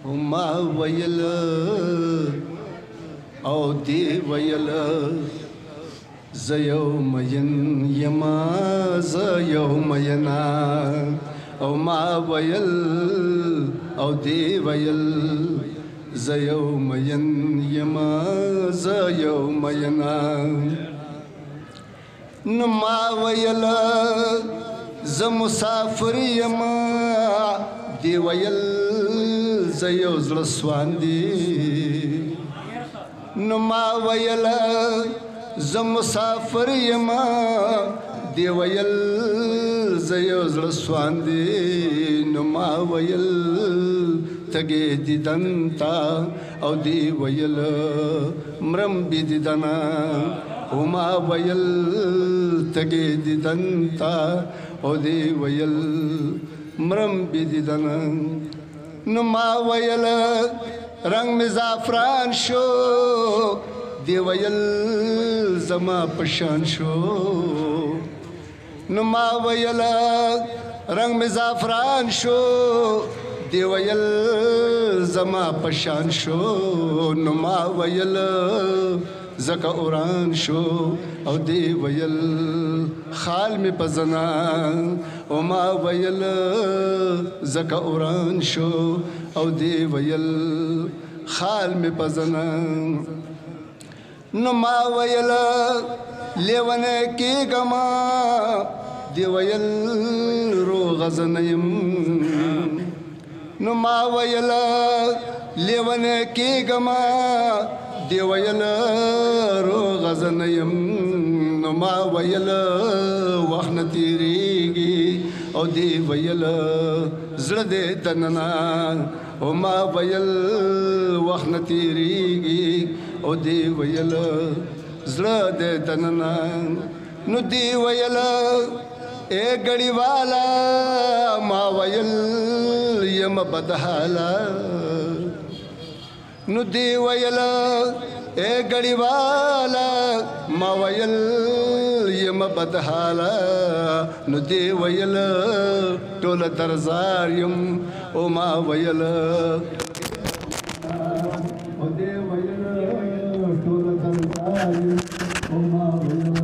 ما ویل او دی ویل زیو مین یما زیو مینا او ما ویل او دی ویل زیو مین یما زیو مینا نما ویل ز مسافر یما دی ویل زیو زړه سواندی نما ویل ز مسافر یما دی ویل زیو زړه سواندی نما ویل تګې دیدن تا او دی ویل مرم بی دیدنا وما ویل تګې دیدن تا او دی ویل مرم بی دیدنا نما ویل رنگ می زعفران شو دی ویل زما پشان شو نما ویل رنگ می زعفران شو دی ویل زما پشان شو نما ویل زکا اوران شو او دی ویل خال می پزنا او ما ویل زکا اوران شو او دی ویل خال می پزنا نما ویل لیونه کی گما دی ویل رو غزنیم نما ویل لیونه کی گما دی ویل رو غزنیم نما ویل وخت تیریږي او دی ویل زړه دې تننا او ما ویل وخت تیریږي او دی ویل زړه دې تننا نو دی ویل اے گڑی والا ما ویل یم بدحالا نو دی ویل اے گڑی والا ما ویل یم بدحالا نو دی ویل ټول درزار یم او ما ویل او دی ویل ټول درزار یم او ما ویل